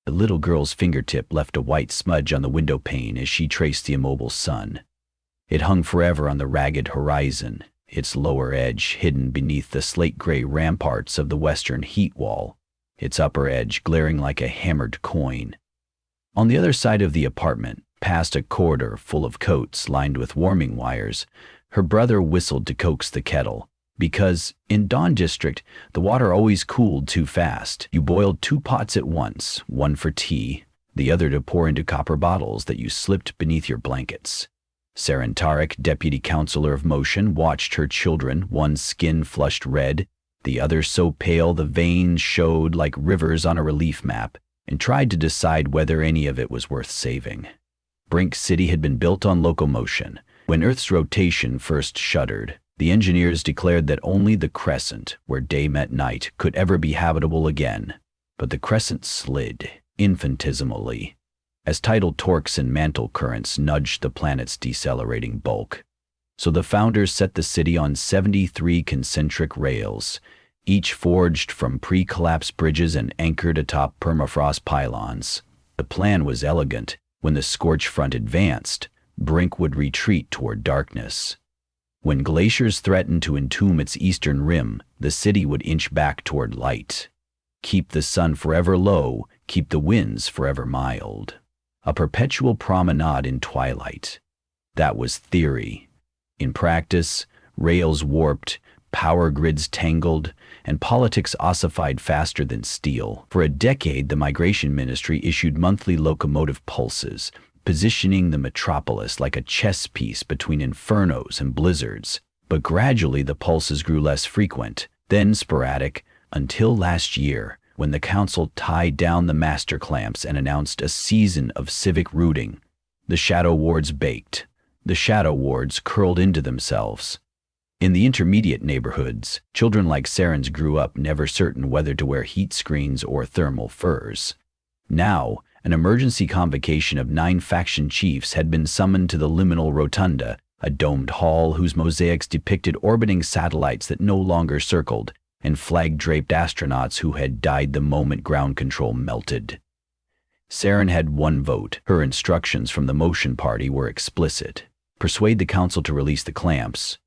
The little girl's fingertip left a white smudge on the window pane as she traced the immobile sun. It hung forever on the ragged horizon, its lower edge hidden beneath the slate-gray ramparts of the western heat wall, its upper edge glaring like a hammered coin. On the other side of the apartment, past a corridor full of coats lined with warming wires, her brother whistled to coax the kettle, because, in Dawn District, the water always cooled too fast. You boiled 2 pots at once, one for tea, the other to pour into copper bottles that you slipped beneath your blankets. Saren Tarek, deputy counselor of motion, watched her children, one skin flushed red, the other so pale the veins showed like rivers on a relief map, and tried to decide whether any of it was worth saving. Brink City had been built on locomotion. When Earth's rotation first shuddered, the engineers declared that only the crescent, where day met night, could ever be habitable again. But the crescent slid, infinitesimally, as tidal torques and mantle currents nudged the planet's decelerating bulk. So the founders set the city on 73 concentric rails, each forged from pre-collapse bridges and anchored atop permafrost pylons. The plan was elegant. When the scorch front advanced, Brink would retreat toward darkness. When glaciers threatened to entomb its eastern rim, the city would inch back toward light. Keep the sun forever low, keep the winds forever mild. A perpetual promenade in twilight. That was theory. In practice, rails warped, power grids tangled, and politics ossified faster than steel. For a decade, the Migration Ministry issued monthly locomotive pulses, positioning the metropolis like a chess piece between infernos and blizzards. But gradually the pulses grew less frequent, then sporadic, until last year, when the council tied down the master clamps and announced a season of civic rooting. The shadow wards baked. The shadow wards curled into themselves. In the intermediate neighborhoods, children like Saren's grew up never certain whether to wear heat screens or thermal furs. Now, an emergency convocation of 9 faction chiefs had been summoned to the liminal rotunda, a domed hall whose mosaics depicted orbiting satellites that no longer circled, and flag-draped astronauts who had died the moment ground control melted. Saren had 1 vote. Her instructions from the Motion Party were explicit. Persuade the council to release the clamps,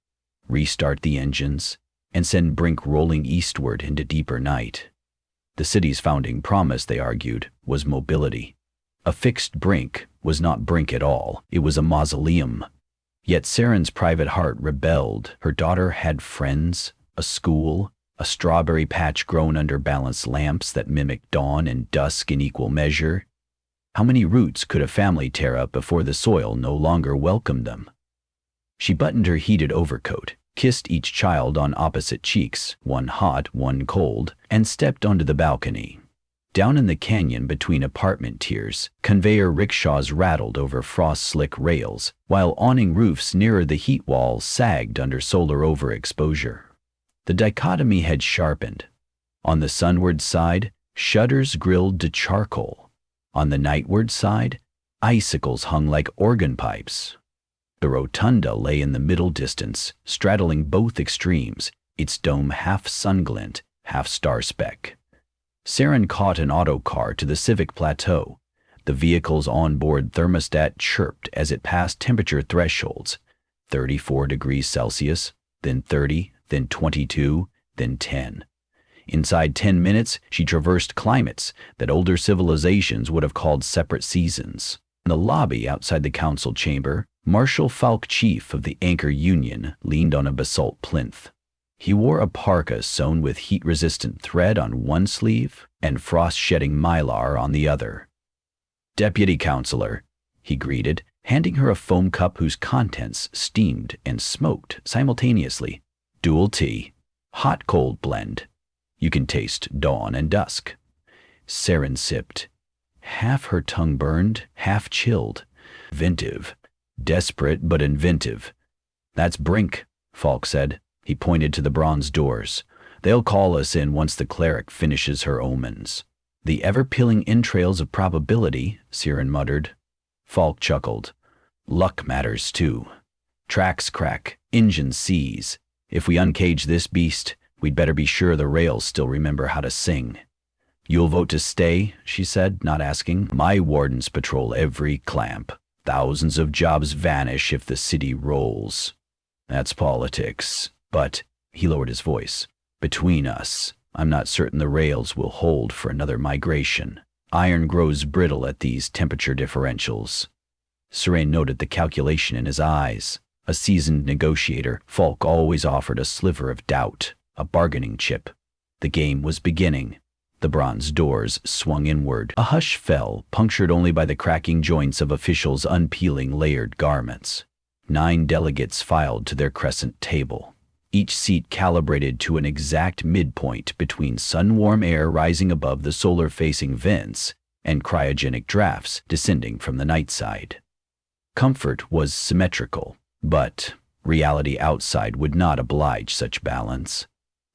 restart the engines, and send Brink rolling eastward into deeper night. The city's founding promise, they argued, was mobility. A fixed Brink was not Brink at all. It was a mausoleum. Yet Saren's private heart rebelled. Her daughter had friends, a school, a strawberry patch grown under balanced lamps that mimicked dawn and dusk in equal measure. How many roots could a family tear up before the soil no longer welcomed them? She buttoned her heated overcoat, kissed each child on opposite cheeks, one hot, one cold, and stepped onto the balcony. Down in the canyon between apartment tiers, conveyor rickshaws rattled over frost-slick rails, while awning roofs nearer the heat wall sagged under solar overexposure. The dichotomy had sharpened. On the sunward side, shutters grilled to charcoal. On the nightward side, icicles hung like organ pipes. The rotunda lay in the middle distance, straddling both extremes, its dome half sunglint, half star-speck. Saren caught an autocar to the civic plateau. The vehicle's onboard thermostat chirped as it passed temperature thresholds, 34 degrees Celsius, then 30, then 22, then 10. Inside 10 minutes, she traversed climates that older civilizations would have called separate seasons. In the lobby outside the council chamber, Marshal Falk, chief of the Anchor Union, leaned on a basalt plinth. He wore a parka sewn with heat-resistant thread on one sleeve and frost-shedding mylar on the other. "Deputy Counselor," he greeted, handing her a foam cup whose contents steamed and smoked simultaneously. "Dual tea. Hot-cold blend. You can taste dawn and dusk." Saren sipped. Half her tongue burned, half chilled. Inventive. Desperate but inventive. "That's Brink," Falk said. He pointed to the bronze doors. "They'll call us in once the cleric finishes her omens." "The ever-peeling entrails of probability," Saren muttered. Falk chuckled. "Luck matters too. Tracks crack, engines seize. If we uncage this beast, we'd better be sure the rails still remember how to sing." You'll vote to stay, she said, not asking. My wardens patrol every clamp. Thousands of jobs vanish if the city rolls. That's politics. But, he lowered his voice, between us, I'm not certain the rails will hold for another migration. Iron grows brittle at these temperature differentials. Seren noted the calculation in his eyes. A seasoned negotiator, Falk always offered a sliver of doubt, a bargaining chip. The game was beginning. The bronze doors swung inward. A hush fell, punctured only by the cracking joints of officials unpeeling layered garments. 9 delegates filed to their crescent table, each seat calibrated to an exact midpoint between sun-warm air rising above the solar-facing vents and cryogenic drafts descending from the night side. Comfort was symmetrical, but reality outside would not oblige such balance.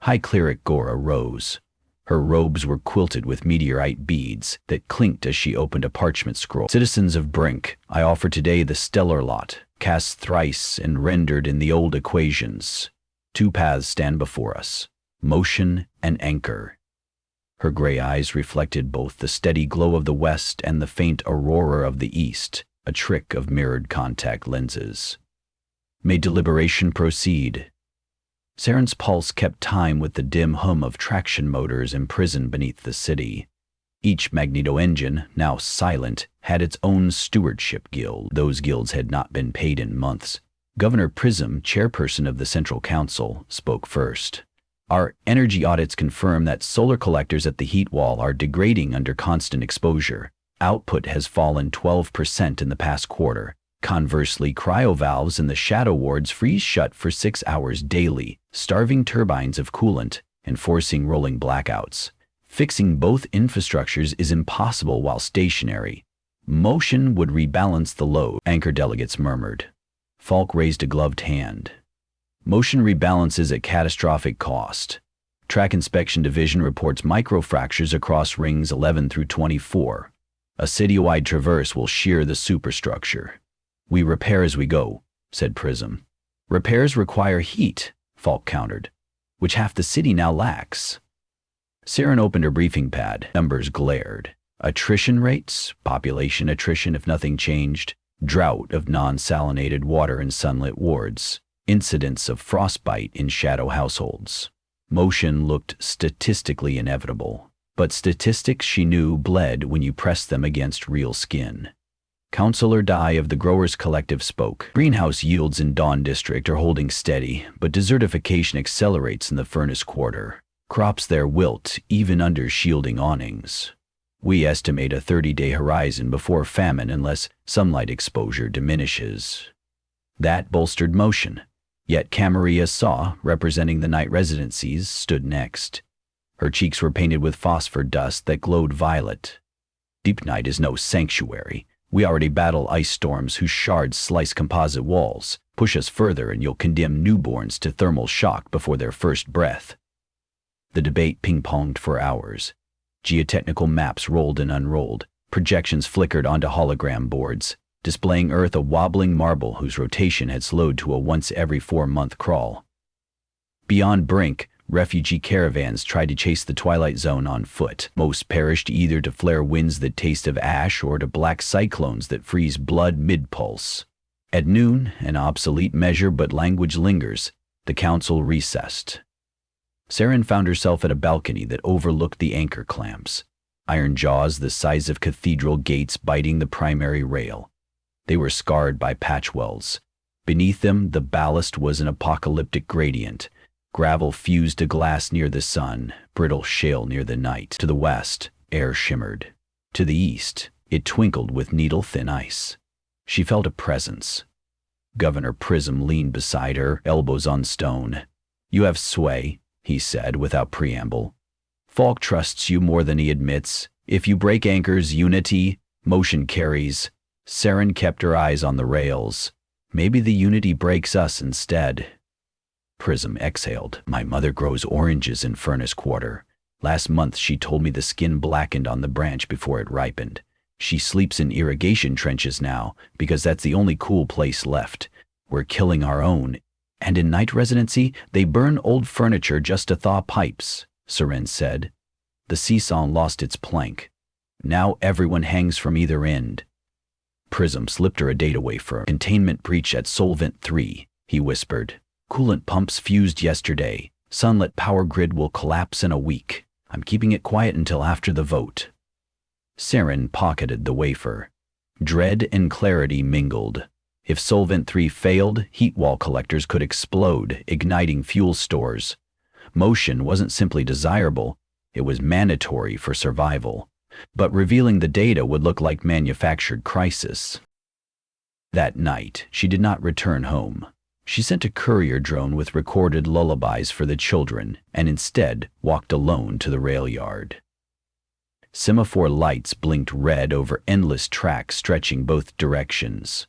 High Cleric Gora rose. Her robes were quilted with meteorite beads that clinked as she opened a parchment scroll. Citizens of Brink, I offer today the stellar lot, cast thrice and rendered in the old equations. 2 paths stand before us, motion and anchor. Her gray eyes reflected both the steady glow of the west and the faint aurora of the east, a trick of mirrored contact lenses. May deliberation proceed. Seren's pulse kept time with the dim hum of traction motors imprisoned beneath the city. Each magneto engine, now silent, had its own stewardship guild. Those guilds had not been paid in months. Governor Prism, chairperson of the Central Council, spoke first. Our energy audits confirm that solar collectors at the heat wall are degrading under constant exposure. Output has fallen 12% in the past quarter. Conversely, cryovalves in the shadow wards freeze shut for 6 hours daily, starving turbines of coolant and forcing rolling blackouts. Fixing both infrastructures is impossible while stationary. Motion would rebalance the load, anchor delegates murmured. Falk raised a gloved hand. Motion rebalances at catastrophic cost. Track Inspection Division reports microfractures across rings 11 through 24. A citywide traverse will shear the superstructure. We repair as we go, said Prism. Repairs require heat, Falk countered, which half the city now lacks. Seren opened her briefing pad. Numbers glared. Attrition rates, population attrition if nothing changed, drought of non-salinated water in sunlit wards, incidents of frostbite in shadow households. Motion looked statistically inevitable, but statistics, she knew, bled when you pressed them against real skin. Councillor Dye of the Growers Collective spoke. Greenhouse yields in Dawn District are holding steady, but desertification accelerates in the Furnace Quarter. Crops there wilt, even under shielding awnings. We estimate a 30-day horizon before famine unless sunlight exposure diminishes. That bolstered motion. Yet Camarilla Saw, representing the night residencies, stood next. Her cheeks were painted with phosphor dust that glowed violet. Deep night is no sanctuary. We already battle ice storms whose shards slice composite walls. Push us further and you'll condemn newborns to thermal shock before their first breath. The debate ping-ponged for hours. Geotechnical maps rolled and unrolled. Projections flickered onto hologram boards, displaying Earth a wobbling marble whose rotation had slowed to a once-every-4-month crawl. Beyond Brink, refugee caravans tried to chase the Twilight Zone on foot. Most perished either to flare winds that taste of ash or to black cyclones that freeze blood mid-pulse. At noon, an obsolete measure but language lingers, the council recessed. Seren found herself at a balcony that overlooked the anchor clamps. Iron jaws the size of cathedral gates biting the primary rail. They were scarred by patchwells. Beneath them, the ballast was an apocalyptic gradient. Gravel fused to glass near the sun, brittle shale near the night. To the west, air shimmered. To the east, it twinkled with needle-thin ice. She felt a presence. Governor Prism leaned beside her, elbows on stone. You have sway, he said without preamble. Falk trusts you more than he admits. If you break anchors, unity, motion carries. Seren kept her eyes on the rails. Maybe the unity breaks us instead. Prism exhaled. My mother grows oranges in Furnace Quarter. Last month she told me the skin blackened on the branch before it ripened. She sleeps in irrigation trenches now, because that's the only cool place left. We're killing our own. And in night residency, they burn old furniture just to thaw pipes, Seren said. The seesaw lost its plank. Now everyone hangs from either end. Prism slipped her a data wafer. Containment breach at Solvent 3, he whispered. Coolant pumps fused yesterday. Sunlit power grid will collapse in a week. I'm keeping it quiet until after the vote. Saren pocketed the wafer. Dread and clarity mingled. If Solvent 3 failed, heat wall collectors could explode, igniting fuel stores. Motion wasn't simply desirable, it was mandatory for survival. But revealing the data would look like manufactured crisis. That night, she did not return home. She sent a courier drone with recorded lullabies for the children, and instead walked alone to the rail yard. Semaphore lights blinked red over endless tracks stretching both directions.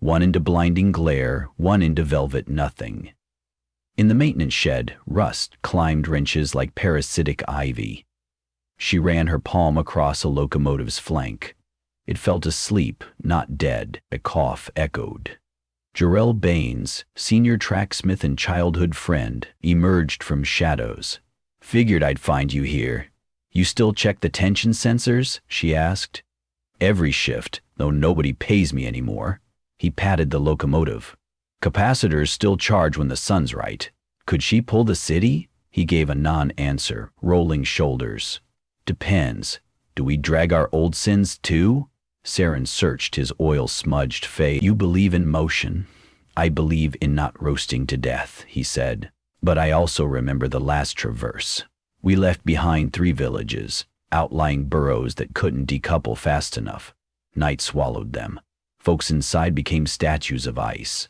One into blinding glare, one into velvet nothing. In the maintenance shed, rust climbed wrenches like parasitic ivy. She ran her palm across a locomotive's flank. It fell asleep, not dead, a cough echoed. Jarrell Baines, senior tracksmith and childhood friend, emerged from shadows. Figured I'd find you here. You still check the tension sensors? She asked. Every shift, though nobody pays me anymore. He patted the locomotive. Capacitors still charge when the sun's right. Could she pull the city? He gave a non-answer, rolling shoulders. Depends. Do we drag our old sins too? Saren searched his oil-smudged face. You believe in motion. I believe in not roasting to death, he said. But I also remember the last traverse. We left behind 3 villages, outlying burrows that couldn't decouple fast enough. Night swallowed them. Folks inside became statues of ice.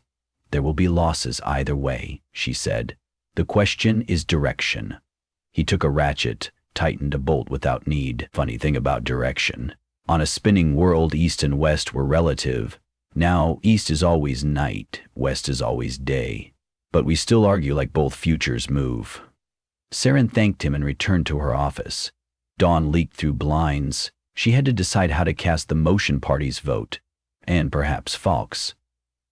There will be losses either way, she said. The question is direction. He took a ratchet, tightened a bolt without need. Funny thing about direction. On a spinning world, east and west were relative. Now, east is always night, west is always day. But we still argue like both futures move. Saren thanked him and returned to her office. Dawn leaked through blinds. She had to decide how to cast the motion party's vote. And perhaps Falk's.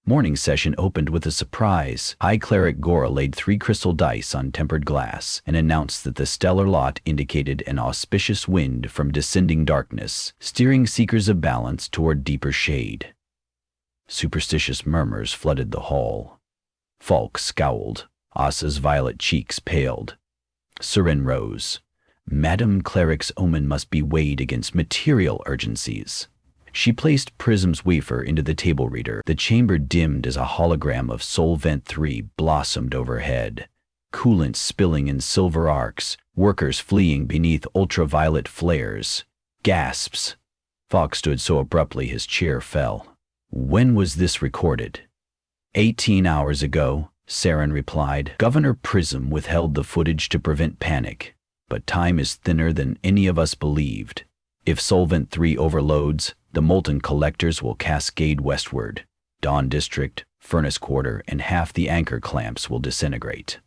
Morning session opened with a surprise. High Cleric Gora laid 3 crystal dice on tempered glass and announced that the stellar lot indicated an auspicious wind from descending darkness, steering seekers of balance toward deeper shade. Superstitious murmurs flooded the hall. Falk scowled. Asa's violet cheeks paled. Saren rose. Madam Cleric's omen must be weighed against material urgencies. She placed Prism's wafer into the table reader. The chamber dimmed as a hologram of Solvent 3 blossomed overhead. Coolant spilling in silver arcs, workers fleeing beneath ultraviolet flares. Gasps. Falk stood so abruptly his chair fell. When was this recorded? 18 hours ago, Saren replied. Governor Prism withheld the footage to prevent panic, but time is thinner than any of us believed. If Solvent 3 overloads, the molten collectors will cascade westward. Dawn District, Furnace Quarter, and half the anchor clamps will disintegrate.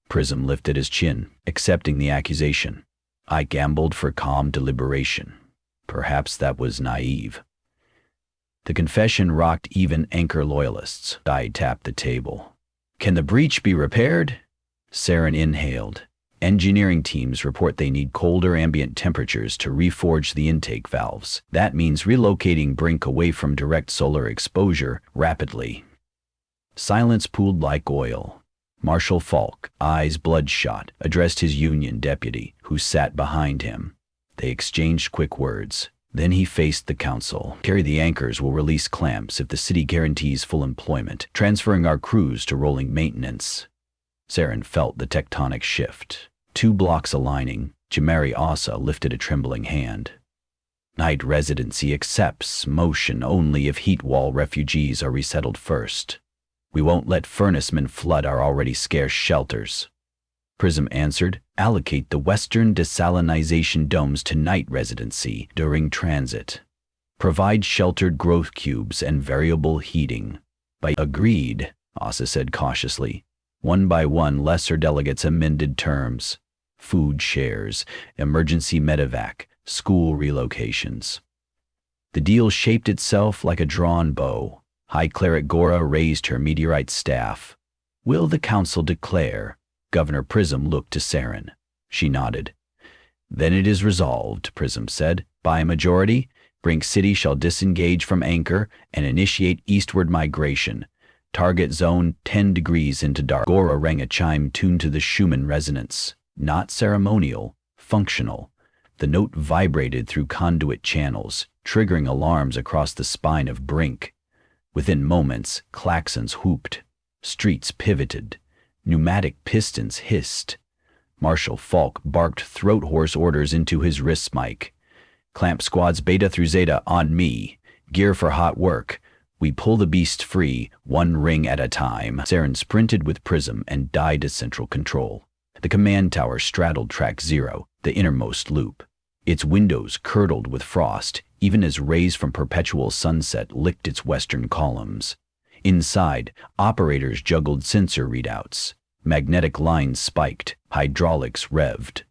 Prism lifted his chin, accepting the accusation. I gambled for calm deliberation. Perhaps that was naive. The confession rocked even anchor loyalists. I tapped the table. Can the breach be repaired? Saren inhaled. Engineering teams report they need colder ambient temperatures to reforge the intake valves. That means relocating Brink away from direct solar exposure rapidly. Silence pooled like oil. Marshal Falk, eyes bloodshot, addressed his union deputy, who sat behind him. They exchanged quick words. Then he faced the council. Carry the anchors will release clamps if the city guarantees full employment, transferring our crews to rolling maintenance. Saren felt the tectonic shift. 2 blocks aligning, Jamari Asa lifted a trembling hand. Night residency accepts motion only if heat wall refugees are resettled first. We won't let furnacemen flood our already scarce shelters. Prism answered, allocate the western desalinization domes to night residency during transit. Provide sheltered growth cubes and variable heating. Agreed, Asa said cautiously. One by one, lesser delegates amended terms. Food shares, emergency medevac, school relocations. The deal shaped itself like a drawn bow. High Cleric Gora raised her meteorite staff. Will the council declare? Governor Prism looked to Saren. She nodded. Then it is resolved, Prism said. By a majority, Brink City shall disengage from anchor and initiate eastward migration. Target zone 10 degrees into dark. Gora rang a chime tuned to the Schumann resonance. Not ceremonial, functional. The note vibrated through conduit channels, triggering alarms across the spine of Brink. Within moments, klaxons whooped. Streets pivoted. Pneumatic pistons hissed. Marshal Falk barked throat-hoarse orders into his wrist mic. Clamp squads Beta through Zeta on me. Gear for hot work. We pull the beast free, one ring at a time. Saren sprinted with Prism and died to central control. The command tower straddled track 0, the innermost loop. Its windows curdled with frost, even as rays from perpetual sunset licked its western columns. Inside, operators juggled sensor readouts. Magnetic lines spiked, hydraulics revved.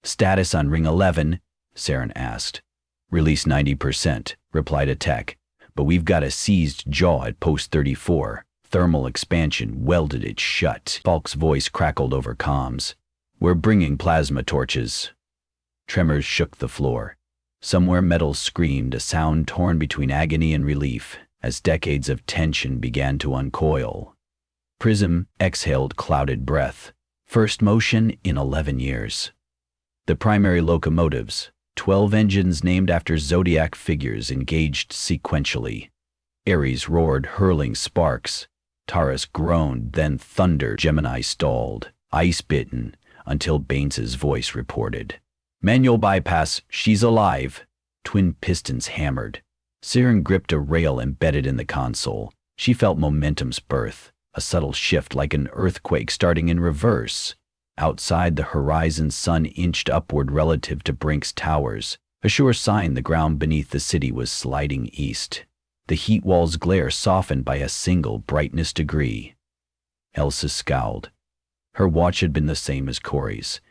Status on Ring 11, Saren asked. Release 90%, replied a tech. But we've got a seized jaw at post 34. Thermal expansion welded it shut. Falk's voice crackled over comms. We're bringing plasma torches. Tremors shook the floor. Somewhere metal screamed, a sound torn between agony and relief, as decades of tension began to uncoil. Prism exhaled clouded breath. First motion in 11 years. The primary locomotives, 12 engines named after zodiac figures, engaged sequentially. Ares roared, hurling sparks. Taurus groaned, then thundered. Gemini stalled, ice-bitten, until Baines's voice reported. Manual bypass, she's alive. Twin pistons hammered. Saren gripped a rail embedded in the console. She felt momentum's birth, a subtle shift like an earthquake starting in reverse. Outside, the horizon sun inched upward relative to Brink's towers, a sure sign the ground beneath the city was sliding east. The heat wall's glare softened by a single brightness degree. Elsa scowled. Her watch had been the same as Corey's.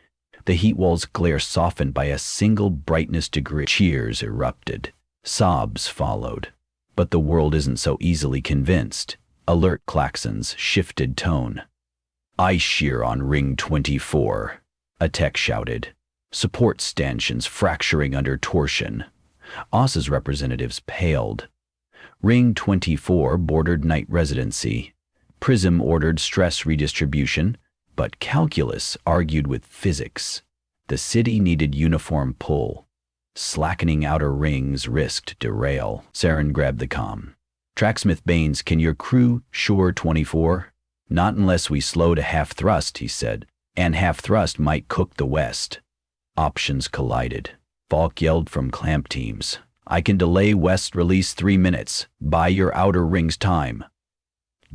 The heat wall's glare softened by a single brightness degree. Cheers erupted. Sobs followed. But the world isn't so easily convinced. Alert klaxons shifted tone. Ice shear on Ring 24, a tech shouted. Support stanchions fracturing under torsion. OSS's representatives paled. Ring 24 bordered night residency. Prism ordered stress redistribution, but calculus argued with physics. The city needed uniform pull. Slackening outer rings risked derail. Saren grabbed the comm. Tracksmith Baines, can your crew shore 24? Not unless we slow to half thrust, he said, and half thrust might cook the west. Options collided. Falk yelled from clamp teams. I can delay west release 3 minutes. Buy your outer rings time.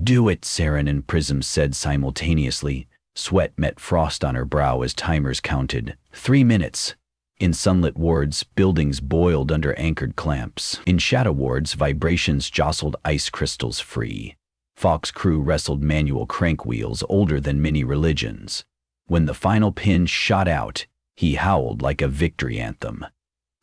Do it, Saren and Prism said simultaneously. Sweat met frost on her brow as timers counted. 3 minutes. In sunlit wards, buildings boiled under anchored clamps. In shadow wards, vibrations jostled ice crystals free. Falk's crew wrestled manual crank wheels older than many religions. When the final pin shot out, he howled like a victory anthem.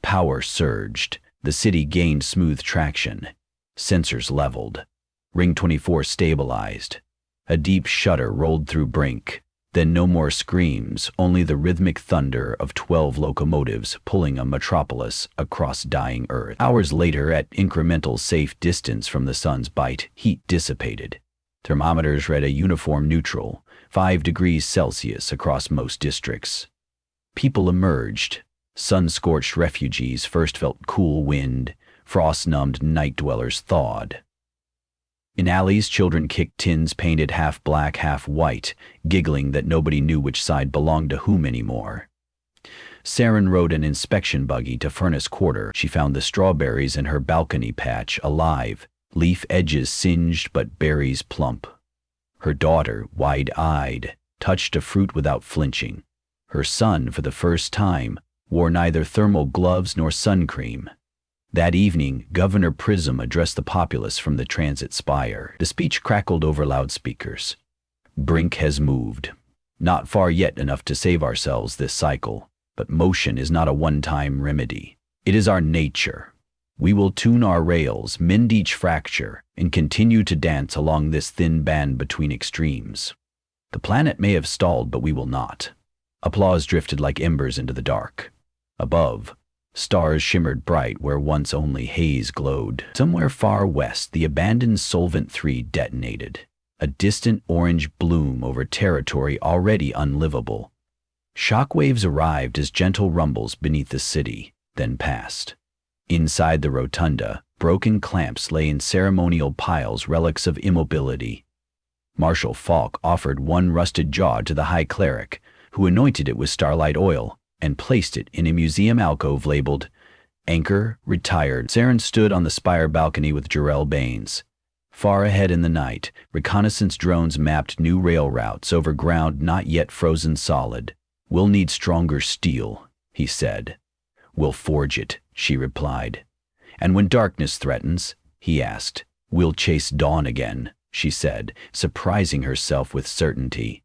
Power surged. The city gained smooth traction. Sensors leveled. Ring 24 stabilized. A deep shudder rolled through Brink. Then no more screams, only the rhythmic thunder of 12 locomotives pulling a metropolis across dying Earth. Hours later, at incremental safe distance from the sun's bite, heat dissipated. Thermometers read a uniform neutral, 5 degrees Celsius across most districts. People emerged. Sun-scorched refugees first felt cool wind. Frost-numbed night dwellers thawed. In alleys, children kicked tins painted half black, half white, giggling that nobody knew which side belonged to whom anymore. Saren rode an inspection buggy to Furnace Quarter. She found the strawberries in her balcony patch alive, leaf edges singed but berries plump. Her daughter, wide-eyed, touched a fruit without flinching. Her son, for the first time, wore neither thermal gloves nor sun cream. That evening, Governor Prism addressed the populace from the transit spire. The speech crackled over loudspeakers. Brink has moved. Not far yet enough to save ourselves this cycle, but motion is not a one-time remedy. It is our nature. We will tune our rails, mend each fracture, and continue to dance along this thin band between extremes. The planet may have stalled, but we will not. Applause drifted like embers into the dark. Above, stars shimmered bright where once only haze glowed. Somewhere far west, the abandoned Solvent 3 detonated, a distant orange bloom over territory already unlivable. Shockwaves arrived as gentle rumbles beneath the city, then passed. Inside the rotunda, broken clamps lay in ceremonial piles, relics of immobility. Marshal Falk offered one rusted jaw to the High Cleric, who anointed it with starlight oil and placed it in a museum alcove labeled Anchor Retired. Saren stood on the spire balcony with Jarrell Baines. Far ahead in the night, reconnaissance drones mapped new rail routes over ground not yet frozen solid. "We'll need stronger steel," he said. "We'll forge it," she replied. "And when darkness threatens," he asked, "we'll chase dawn again," she said, surprising herself with certainty.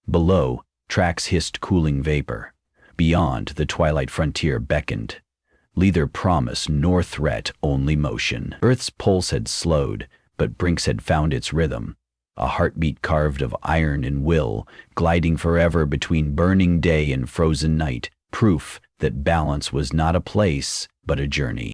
Below, tracks hissed cooling vapor. Beyond, the twilight frontier beckoned. Neither promise nor threat, only motion. Earth's pulse had slowed, but Brinks had found its rhythm. A heartbeat carved of iron and will, gliding forever between burning day and frozen night, proof that balance was not a place, but a journey.